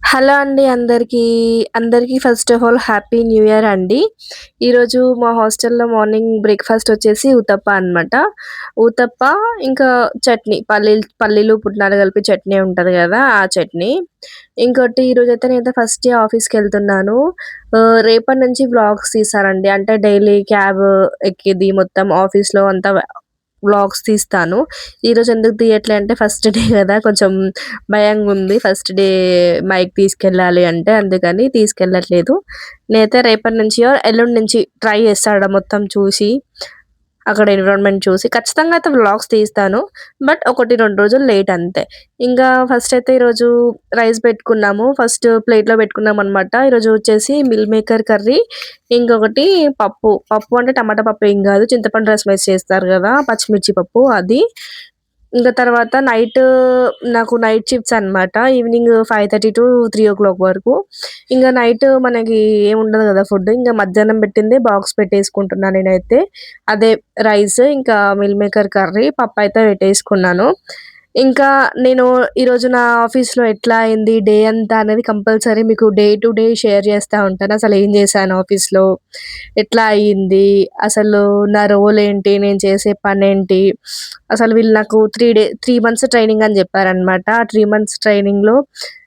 Hello అండి అందరికీ. అందరికీ first of all happy new year అండి. ఈరోజు మా హాస్టల్‌లో మార్నింగ్ బ్రేక్‌ఫాస్ట్ వచ్చేసి ఊతప్ప అనమాట. ఊతప్ప ఇంకా చట్నీ పల్లీలు, పుట్నాలు కలిపి చట్నీ ఉంటది గదా! ఆ చట్నీ. ఇంకోటి ఈరోజైతే నేనైతే ఫస్ట్ డే ఆఫీస్‌కెళ్తున్నాను. రేపటి నుంచి వ్లాగ్స్ తీస్తానండి. అంటే డైలీ క్యాబ్ ఎక్కేది మొత్తం ఆఫీస్‌లో అంతా వ్లాగ్స్ తీస్తాను. ఈరోజు ఎందుకు తీయట్లే అంటే ఫస్ట్ డే గదా! కొంచెం భయంగుంది. ఫస్ట్ డే మైక్ తీసుకెళ్ళాలి అంటే అందుకని తీసుకెళ్ళట్లేదు. నేనైతే రేపటి నుంచియో, ఎల్లుండి నుంచి ట్రై చేస్తా ఆడ మొత్తం చూసి, అక్కడ ఎన్విరాన్మెంట్ చూసి ఖచ్చితంగా అయితే వ్లాగ్స్ తీస్తాను. బట్ 1, 2 రోజులు లేట్ అంతే. ఇంకా ఫస్ట్ అయితే ఈరోజు రైస్ పెట్టుకున్నాము. ఫస్ట్ ప్లేట్‌లో పెట్టుకున్నామనమాట. ఈరోజు వచ్చేసి మిల్ మేకర్ కర్రీ, ఇంకొకటి పప్పు. పప్పు అంటే టమాటా పప్పు ఏం గాదు. చింతపండు రసం ఏసి చేస్తారు గదా! పచ్చిమిర్చి పప్పు అది. ఇంక తర్వాత నాకు నైట్ షిఫ్ట్స్ అనమాట. ఈవినింగ్ 5:30-3:00 వరకు. ఇంగ నైట్ మనకి ఏముండదు గదా ఫుడ్. ఇంగ మధ్యాహ్నం పెట్టిందే బాక్స్ పెట్టేసుకుంటున్నా నేనైతే. అదే రైస్, ఇంకా మిల్ మేకర్ కర్రీ, పప్పయితే పెట్టేసుకున్నాను. ఇంకా నేను ఈరోజు నా ఆఫీస్‌లో ఎట్లా అయింది డే అంతా అనేది కంపల్సరీ మీకు డే టు డే షేర్ చేస్తా ఉంటాను. అసలేం చేశాను ఆఫీస్‌లో, ఎట్లా అయ్యింది, అసలు నా రోల్ ఏంటి, నేను చేసే పనేంటి, అసలు వీళ్ళు నాకు 3 మంత్స్ ట్రైనింగ్ అని చెప్పారనమాట. ఆ 3 మంత్స్ ట్రైనింగ్‌లో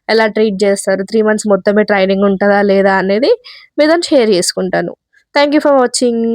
ఎలా ట్రీట్ చేస్తారు, 3 మంత్స్ మొత్తమే ట్రైనింగ్ ఉంటదా లేదా అనేది మీతోని షేర్ చేసుకుంటాను. Thank you for watching.